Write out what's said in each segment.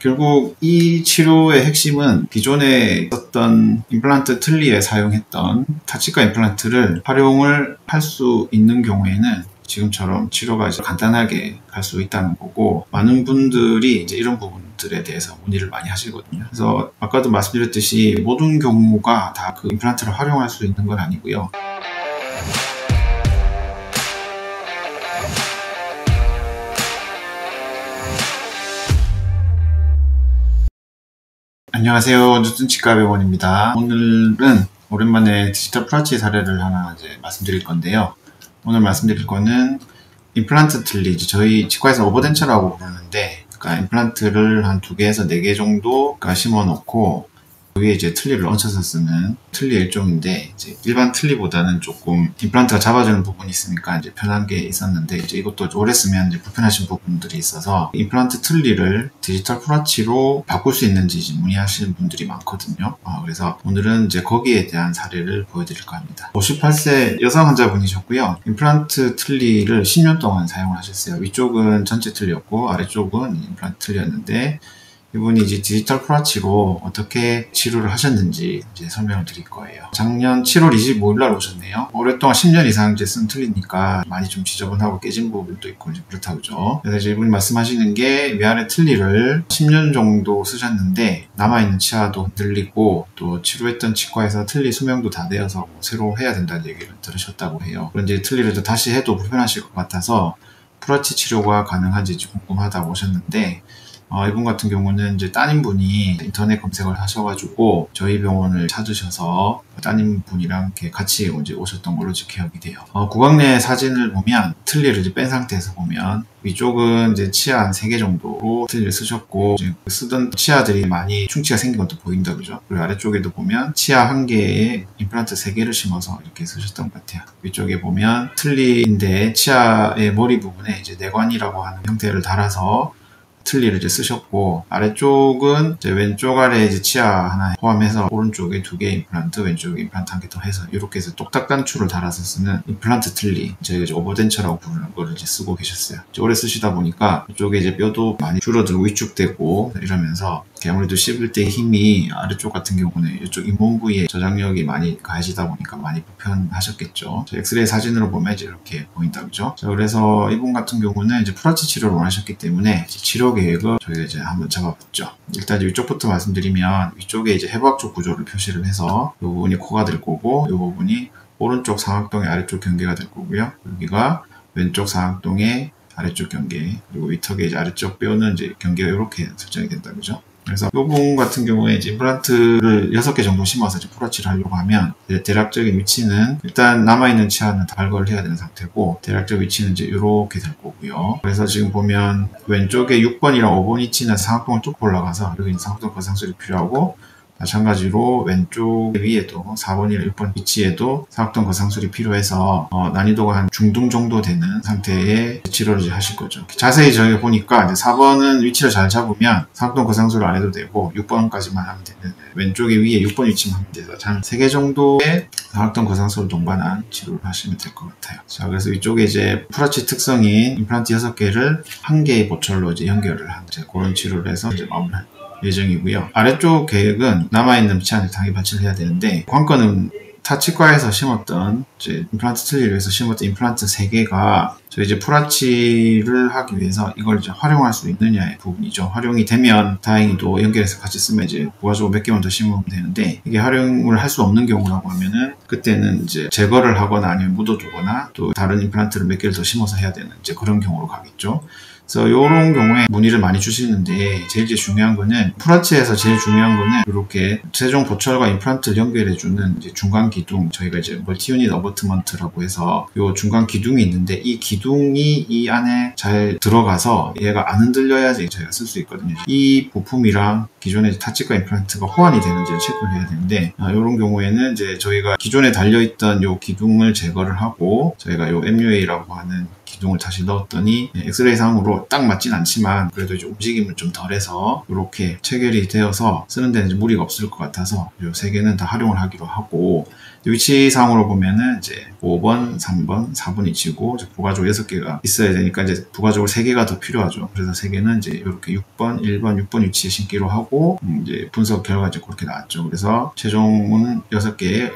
결국 이 치료의 핵심은 기존에 썼던 임플란트 틀니에 사용했던 타치과 임플란트를 활용을 할 수 있는 경우에는 지금처럼 치료가 이제 간단하게 갈 수 있다는 거고, 많은 분들이 이제 이런 부분들에 대해서 문의를 많이 하시거든요. 그래서 아까도 말씀드렸듯이 모든 경우가 다 그 임플란트를 활용할 수 있는 건 아니고요. 안녕하세요. 뉴튼치과병원입니다. 오늘은 오랜만에 디지털 프라치 사례를 하나 이제 말씀드릴 건데요. 오늘 말씀드릴 거는 임플란트 틀니, 저희 치과에서 오버덴처라고 부르는데, 그러니까 임플란트를 한 2개에서 4개 정도 심어 놓고 위에 이제 틀니를 얹혀서 쓰는 틀니 일종인데, 이제 일반 틀니보다는 조금 임플란트가 잡아주는 부분이 있으니까 이제 편한 게 있었는데, 이제 이것도 오래 쓰면 이제 불편하신 부분들이 있어서 임플란트 틀니를 디지털 프라치로 바꿀 수 있는지 이제 문의하시는 분들이 많거든요. 그래서 오늘은 이제 거기에 대한 사례를 보여드릴까 합니다. 58세 여성 환자분이셨고요. 임플란트 틀니를 10년 동안 사용을 하셨어요. 위쪽은 전체 틀니였고 아래쪽은 임플란트 틀니였는데, 이분이 이제 디지털 프라치로 어떻게 치료를 하셨는지 이제 설명을 드릴 거예요. 작년 7월 25일 날 오셨네요. 오랫동안 10년 이상 이제 쓴 틀니니까 많이 좀 지저분하고 깨진 부분도 있고 이제 그렇다고 그죠. 그래서 이제 이분이 말씀하시는 게 위아래 틀니를 10년 정도 쓰셨는데 남아있는 치아도 흔들리고 또 치료했던 치과에서 틀니 수명도 다 되어서 새로 해야 된다는 얘기를 들으셨다고 해요. 그런데 틀니를 다시 해도 불편하실 것 같아서 프라치 치료가 가능한지 궁금하다고 오셨는데, 이분 같은 경우는 이제 따님분이 인터넷 검색을 하셔가지고 저희 병원을 찾으셔서 따님분이랑 이렇게 같이 이제 오셨던 걸로 기억이 돼요. 구강 내 사진을 보면 틀니를 이제 뺀 상태에서 보면 위쪽은 이제 치아 한 3개 정도로 틀니를 쓰셨고, 이제 쓰던 치아들이 많이 충치가 생긴 것도 보인다 그죠. 그리고 아래쪽에도 보면 치아 1개에 임플란트 3개를 심어서 이렇게 쓰셨던 것 같아요. 위쪽에 보면 틀니인데 치아의 머리 부분에 이제 내관이라고 하는 형태를 달아서 틀니를 이제 쓰셨고, 아래쪽은 이제 왼쪽 아래 이제 치아 하나 포함해서 오른쪽에 2개 임플란트, 왼쪽에 임플란트 1개 더 해서 이렇게 해서 똑딱 단추를 달아서 쓰는 임플란트 틀니, 저희가 이제 오버덴처라고 부르는 거를 이제 쓰고 계셨어요. 이제 오래 쓰시다 보니까 이쪽에 이제 뼈도 많이 줄어들고 위축되고 이러면서 아무래도 씹을 때 힘이 아래쪽 같은 경우는 이쪽 잇몸 부위에 저장력이 많이 가해지다 보니까 많이 불편하셨겠죠. 엑스레이 사진으로 보면 이제 이렇게 보인다 그죠. 자, 그래서 이분 같은 경우는 이제 프라치 치료를 원하셨기 때문에 치료 계획을 저희가 이제 한번 잡아봤죠. 일단 이제 위쪽부터 말씀드리면, 위쪽에 이제 해부학적 구조를 표시를 해서 이 부분이 코가 될 거고, 이 부분이 오른쪽 상악동의 아래쪽 경계가 될 거고요. 여기가 왼쪽 상악동의 아래쪽 경계, 그리고 위턱의 이제 아래쪽 뼈는 이제 경계가 이렇게 설정이 된다 그죠. 그래서 이 부분 같은 경우에 이제 임플란트를 6개 정도 심어서 이제 프라치를 하려고 하면 대략적인 위치는, 일단 남아있는 치아는 다 발걸을 해야 되는 상태고, 대략적 위치는 이제 이렇게 될 거고요. 그래서 지금 보면 왼쪽에 6번이랑 5번 위치는 상악동을 뚫고 올라가서 여기 상악동 거상술이 필요하고, 마찬가지로 왼쪽 위에도 4번이나 6번 위치에도 상악동 거상술이 필요해서 난이도가 한 중등 정도 되는 상태의 치료를 이제 하실 거죠. 자세히 저희가 보니까 이제 4번은 위치를 잘 잡으면 상악동 거상술을 안 해도 되고 6번까지만 하면 되는, 왼쪽에 위에 6번 위치만 하면 돼서 한 3개 정도의 상악동 거상술을 동반한 치료를 하시면 될 것 같아요. 자, 그래서 이쪽에 이제 프라치 특성인 임플란트 6개를 1개의 보철로 이제 연결을 한 그런 치료를 해서 이제 마무리할 예정이고요. 아래쪽 계획은 남아있는 치아를 당연히 발치를 해야 되는데, 관건은 타치과에서 심었던 이제 임플란트 틀니를 위해서 심었던 임플란트 3개가 저희 이제 프라치를 하기 위해서 이걸 이제 활용할 수 있느냐의 부분이죠. 활용이 되면 다행히도 연결해서 같이 쓰면 이제 부가적으로 몇 개만 더 심으면 되는데, 이게 활용을 할 수 없는 경우라고 하면은 그때는 이제 제거를 하거나 아니면 묻어두거나 또 다른 임플란트를 몇 개를 더 심어서 해야 되는 이제 그런 경우로 가겠죠. 그래서 이런 경우에 문의를 많이 주시는데, 제일 중요한 거는, 프라치에서 제일 중요한 거는 이렇게 최종 보철과 임플란트를 연결해주는 이제 중간 기둥, 저희가 이제 멀티유닛 어버트먼트라고 해서 이 중간 기둥이 있는데, 이 기둥이 이 안에 잘 들어가서 얘가 안 흔들려야지 저희가 쓸 수 있거든요. 이 부품이랑 기존의 타치과 임플란트가 호환이 되는지를 체크를 해야 되는데, 이런 경우에는 이제 저희가 기존에 달려있던 이 기둥을 제거를 하고, 저희가 이 MUA라고 하는 기둥을 다시 넣었더니 엑스레이 상으로 딱 맞진 않지만 그래도 이제 움직임을 좀 덜해서 이렇게 체결이 되어서 쓰는 데는 이제 무리가 없을 것 같아서 이 3개는 다 활용을 하기로 하고, 위치상으로 보면은 이제 5번, 3번, 4번 위치고 부가적 6개가 있어야 되니까 이제 부가적으로 3개가 더 필요하죠. 그래서 3개는 이제 이렇게 6번, 1번, 6번 위치에 심기로 하고 이제 분석 결과 이제 그렇게 나왔죠. 그래서 최종은 6개의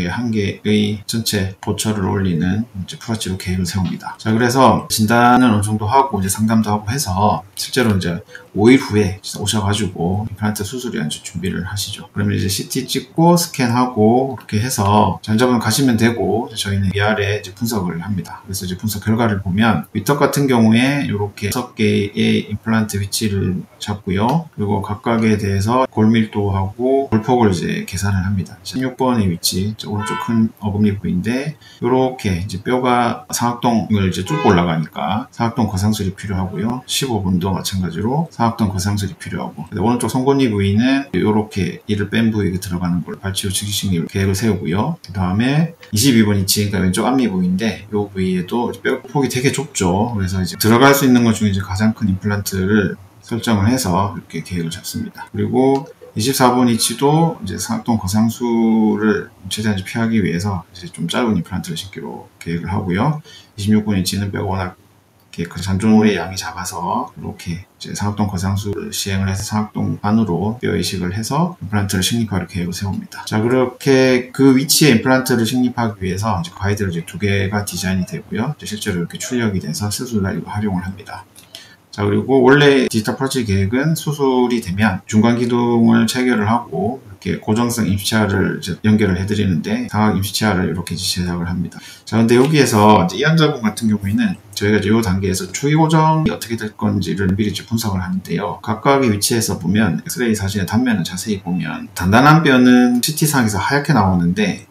한 개의 전체 보철을 올리는 이제 프라치로 계획을 세웁니다. 자, 그래서 진단을 어느 정도 하고 이제 상담도 하고 해서 실제로 이제 5일 후에 오셔가지고 임플란트 수술에 이제 준비를 하시죠. 그러면 이제 CT 찍고 스캔하고 이렇게 해서 전자분 가시면 되고 저희는 위아래 이제 분석을 합니다. 그래서 이제 분석 결과를 보면 위턱 같은 경우에 이렇게 6개의 임플란트 위치를 잡고요. 그리고 각각에 대해서 골밀도하고 골폭을 이제 계산을 합니다. 16번의 위치, 오른쪽 큰 어금니 부위인데 이렇게 이제 뼈가 상악동을 이제 쭉 올라가니까 상악동 거상술이 필요하고요. 15번도 마찬가지로 상악동 거상술이 필요하고, 오른쪽 송곳니 부위는 이렇게 이를 뺀 부위에 들어가는 걸 발치후 측식식 계획을 세우고요. 그 다음에 22번 위치, 그러니까 왼쪽 앞니 부위인데 이 부위에도 뼈 폭이 되게 좁죠. 그래서 이제 들어갈 수 있는 것 중에 이제 가장 큰 임플란트를 설정을 해서 이렇게 계획을 잡습니다. 그리고 24번 위치도 이제 상악동 거상술을 최대한 피하기 위해서 이제 좀 짧은 임플란트를 심기로 계획을 하고요. 26번 위치는 뼈가 워낙 그 잔존의 양이 작아서 이렇게 이제 상악동 거상술을 시행을 해서 상악동 안으로 뼈 이식을 해서 임플란트를 식립할 계획을 세웁니다. 자, 그렇게 그 위치에 임플란트를 식립하기 위해서 이제 가이드를 이제 2개가 디자인이 되고요. 이제 실제로 이렇게 출력이 돼서 수술날 활용을 합니다. 자, 그리고 원래 디지털 프라치 계획은 수술이 되면 중간 기둥을 체결을 하고 이렇게 고정성 임시치아를 이제 연결을 해드리는데 상악 임시치아를 이렇게 제작을 합니다. 자, 근데 여기에서 이제 이 환자분 같은 경우에는 저희가 이제 이 단계에서 초기 고정이 어떻게 될 건지를 미리 분석을 하는데요. 각각의 위치에서 보면 엑스레이 사진의 단면을 자세히 보면 단단한 뼈는 CT상에서 하얗게 나오는데,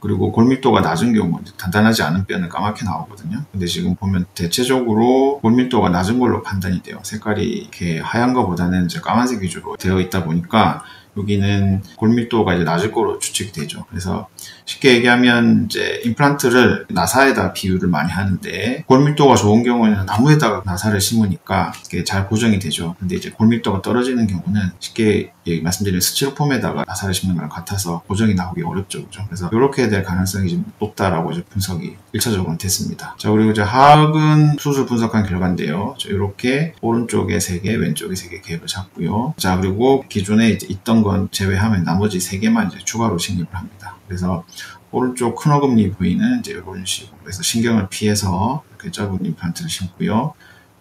그리고 골밀도가 낮은 경우, 단단하지 않은 뼈는 까맣게 나오거든요. 근데 지금 보면 대체적으로 골밀도가 낮은 걸로 판단이 돼요. 색깔이 이렇게 하얀 것보다는 이제 까만색 위주로 되어 있다 보니까 여기는 골밀도가 이제 낮을 거로 추측이 되죠. 그래서 쉽게 얘기하면 이제 임플란트를 나사에다 비유를 많이 하는데, 골밀도가 좋은 경우에는 나무에다가 나사를 심으니까 이게 잘 고정이 되죠. 근데 이제 골밀도가 떨어지는 경우는 쉽게 말씀드린 스티로폼에다가 나사를 심는 거랑 같아서 고정이 나오기 어렵죠. 그죠? 그래서 이렇게 될 가능성이 좀 높다라고 이제 분석이 1차적으로 됐습니다. 자, 그리고 이제 하악은 수술 분석한 결과인데요. 이렇게 오른쪽에 3개, 왼쪽에 3개 계획을 잡고요. 자, 그리고 기존에 이제 있던 건 제외하면 나머지 3개만 이제 추가로 식립을 합니다. 그래서 오른쪽 큰 어금니 부위는 이제 이런 식으로 해서 신경을 피해서 이렇게 짧은 임플란트를 심고요.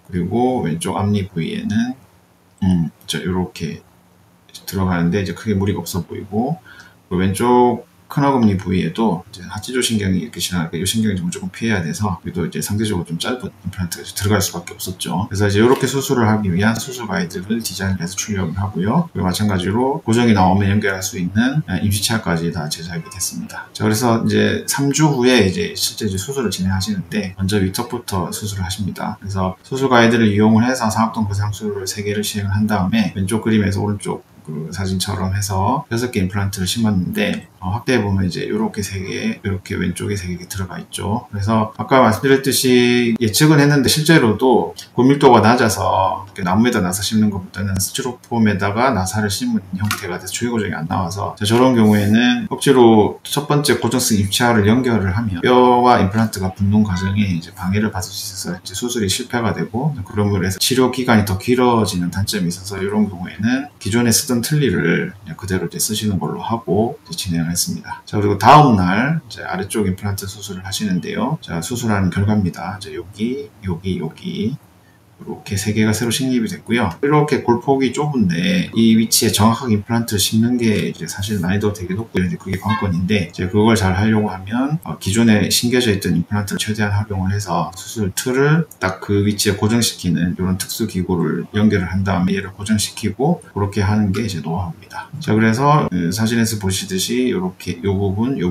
그리고 왼쪽 앞니 부위에는 이렇게 들어가는데 이제 크게 무리가 없어 보이고, 왼쪽 큰 어금니 부위에도 이제 하지조 신경이 이렇게 지나가니까 이 신경이 무조건 피해야 돼서 여기도 이제 상대적으로 좀 짧은 임플란트가 들어갈 수밖에 없었죠. 그래서 이제 이렇게 수술을 하기 위한 수술 가이드를 디자인해서 출력을 하고요. 그리고 마찬가지로 고정이 나오면 연결할 수 있는 임시치아까지 다 제작이 됐습니다. 자, 그래서 이제 3주 후에 이제 실제 이제 수술을 진행하시는데 먼저 위턱부터 수술을 하십니다. 그래서 수술 가이드를 이용을 해서 상악동 거상술을 3개를 시행을 한 다음에 왼쪽 그림에서 오른쪽 그 사진처럼 해서 6개 임플란트를 심었는데, 확대해보면 이제 이렇게 3개, 이렇게 왼쪽에 3개 들어가 있죠. 그래서 아까 말씀드렸듯이 예측은 했는데 실제로도 골밀도가 낮아서 이렇게 나무에다 나사 심는 것보다는 스티로폼에다가 나사를 심은 형태가 돼서 주위 고정이 안 나와서 저런 경우에는 억지로 첫 번째 고정성 임시치아를 연결을 하면 뼈와 임플란트가 붙는 과정에 이제 방해를 받을 수 있어서 이제 수술이 실패가 되고, 그런 해서 치료 기간이 더 길어지는 단점이 있어서 이런 경우에는 기존에 쓰던 틀니를 그냥 그대로 이제 쓰시는 걸로 하고 이제 진행을 했습니다. 자, 그리고 다음날 이제 아래쪽 임플란트 수술을 하시는데요. 자, 수술하는 결과입니다. 이제 여기 이렇게 3개가 새로 식립이 됐고요. 이렇게 골폭이 좁은데 이 위치에 정확하게 임플란트를 심는 게 이제 사실 난이도가 되게 높고요. 이제 그게 관건인데, 이제 그걸 잘 하려고 하면 기존에 심겨져 있던 임플란트를 최대한 활용을 해서 수술 틀을 딱 그 위치에 고정시키는 이런 특수 기구를 연결을 한 다음에 얘를 고정시키고 그렇게 하는 게 이제 노하우입니다. 자, 그래서 사진에서 보시듯이 이렇게 요 부분이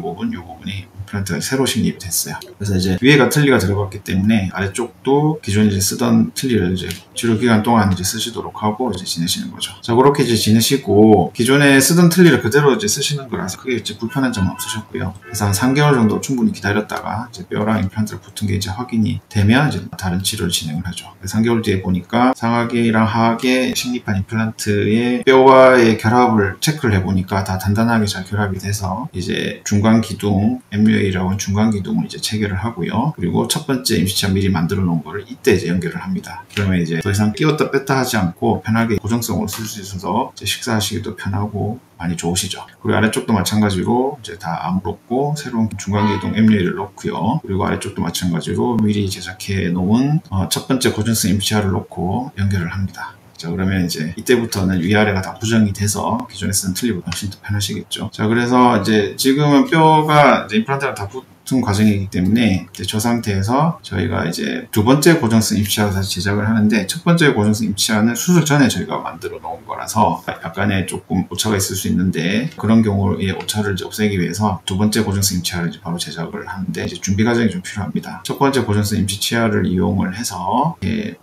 임플란트가 새로 식립이 됐어요. 그래서 이제 위에가 틀니가 들어갔기 때문에 아래쪽도 기존에 이제 쓰던 틀니를 이제 치료 기간 동안 이제 쓰시도록 하고 이제 지내시는 거죠. 자, 그렇게 이제 지내시고 기존에 쓰던 틀니를 그대로 이제 쓰시는 거라서 크게 이제 불편한 점은 없으셨고요. 그래서 한 3개월 정도 충분히 기다렸다가 이제 뼈랑 임플란트를 붙은 게 이제 확인이 되면 이제 다른 치료를 진행을 하죠. 3개월 뒤에 보니까 상하계랑 하하계 식립한 임플란트의 뼈와의 결합을 체크를 해보니까 다 단단하게 잘 결합이 돼서 이제 중간 기둥, MUA라고 하는 중간 기둥을 이제 체결을 하고요. 그리고 첫 번째 임시치아 미리 만들어 놓은 거를 이때 이제 연결을 합니다. 그러면 이제 더 이상 끼웠다 뺐다 하지 않고 편하게 고정성으로 쓸 수 있어서 이제 식사하시기도 편하고 많이 좋으시죠. 그리고 아래쪽도 마찬가지로 이제 다 아무렇고 새로운 중간기둥 MUA를 넣고요. 그리고 아래쪽도 마찬가지로 미리 제작해 놓은 첫 번째 고정성 임시치아를 넣고 연결을 합니다. 자, 그러면 이제 이때부터는 위아래가 다 고정이 돼서 기존에 쓰는 틀니보다 훨씬 더 편하시겠죠. 자, 그래서 이제 지금은 뼈가 이제 임플란트가 다 붙은 과정이기 때문에 이제 저 상태에서 저희가 이제 두 번째 고정성 임시치아를 다시 제작을 하는데, 첫 번째 고정성 임시치아는 수술 전에 저희가 만들어 놓은 거라서 약간의 조금 오차가 있을 수 있는데, 그런 경우에 오차를 이제 없애기 위해서 두 번째 고정성 임시치아를 이제 바로 제작을 하는데 이제 준비 과정이 좀 필요합니다. 첫 번째 고정성 임시치아를 이용을 해서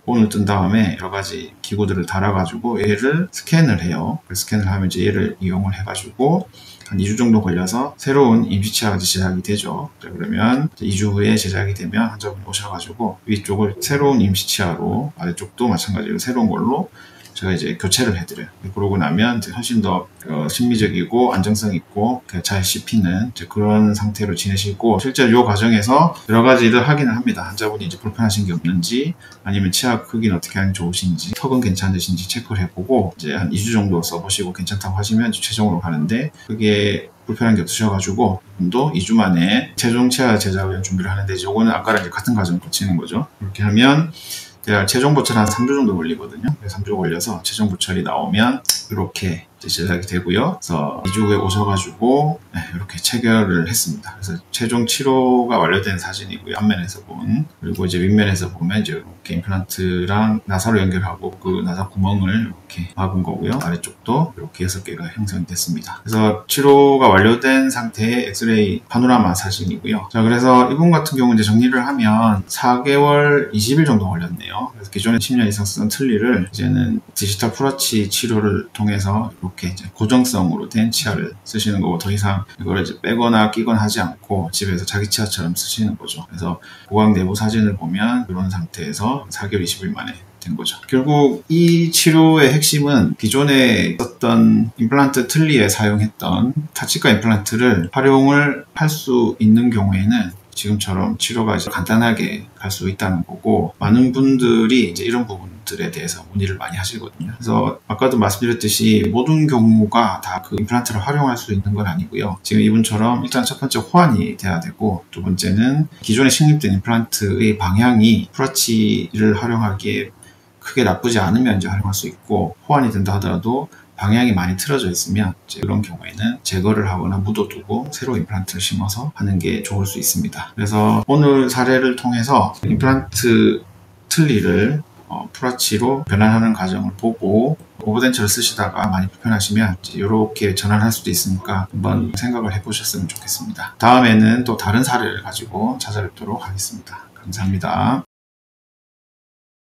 본을 뜬 다음에 여러 가지 기구들을 달아가지고 얘를 스캔을 해요. 스캔을 하면 이제 얘를 이용을 해가지고 한 2주 정도 걸려서 새로운 임시치아가 제작이 되죠. 그러면 2주 후에 제작이 되면 환자분이 오셔가지고 위쪽을 새로운 임시치아로, 아래쪽도 마찬가지로 새로운 걸로 제가 이제 교체를 해드려요. 그러고 나면 이제 훨씬 더 심미적이고 안정성 있고 잘 씹히는 이제 그런 상태로 지내시고, 실제로 이 과정에서 여러 가지 일을 확인을 합니다. 환자분이 이제 불편하신 게 없는지, 아니면 치아 크기는 어떻게 하는 게 좋으신지, 턱은 괜찮으신지 체크를 해보고 이제 한 2주 정도 써보시고 괜찮다고 하시면 이제 최종으로 가는데, 그게 불편한 게 없으셔가지고 또 2주 만에 최종 치아 제작을 준비를 하는데, 요거는 아까랑 이제 같은 과정을 거치는 거죠. 그렇게 하면 최종 보철 한 3주 정도 걸리거든요. 3주 걸려서 최종 보철이 나오면 이렇게 제작이 되고요. 그래서 2주 후에 오셔가지고 이렇게 체결을 했습니다. 그래서 최종 치료가 완료된 사진이고요. 앞면에서 본, 그리고 이제 윗면에서 보면 이제 이렇게 임플란트랑 나사로 연결하고 그 나사 구멍을 이렇게 막은 거고요. 아래쪽도 이렇게 6개가 형성이 됐습니다. 그래서 치료가 완료된 상태의 엑스레이 파노라마 사진이고요. 자, 그래서 이분 같은 경우 이제 정리를 하면 4개월 20일 정도 걸렸네요. 그래서 기존에 10년 이상 쓰던 틀니를 이제는 디지털 프라치 치료를 통해서 이렇게 이제 고정성으로 된 치아를 쓰시는 거고, 더 이상 이걸 이제 빼거나 끼거나 하지 않고 집에서 자기 치아처럼 쓰시는 거죠. 그래서 고강 내부 사진을 보면 이런 상태에서 4개월 20일 만에 된 거죠. 결국 이 치료의 핵심은 기존에 썼던 임플란트 틀니에 사용했던 타치카 임플란트를 활용을 할 수 있는 경우에는 지금처럼 치료가 이제 간단하게 갈 수 있다는 거고, 많은 분들이 이제 이런 부분들에 대해서 문의를 많이 하시거든요. 그래서 아까도 말씀드렸듯이 모든 경우가 다 그 임플란트를 활용할 수 있는 건 아니고요. 지금 이분처럼 일단 첫 번째 호환이 돼야 되고, 두 번째는 기존에 식립된 임플란트의 방향이 프라치를 활용하기에 크게 나쁘지 않으면 이제 활용할 수 있고, 호환이 된다 하더라도 방향이 많이 틀어져 있으면 이제 그런 경우에는 제거를 하거나 묻어두고 새로 임플란트를 심어서 하는 게 좋을 수 있습니다. 그래서 오늘 사례를 통해서 임플란트 틀니를 프라치로 변환하는 과정을 보고, 오버덴처를 쓰시다가 많이 불편하시면 이렇게 전환할 수도 있으니까 한번 생각을 해보셨으면 좋겠습니다. 다음에는 또 다른 사례를 가지고 찾아뵙도록 하겠습니다. 감사합니다.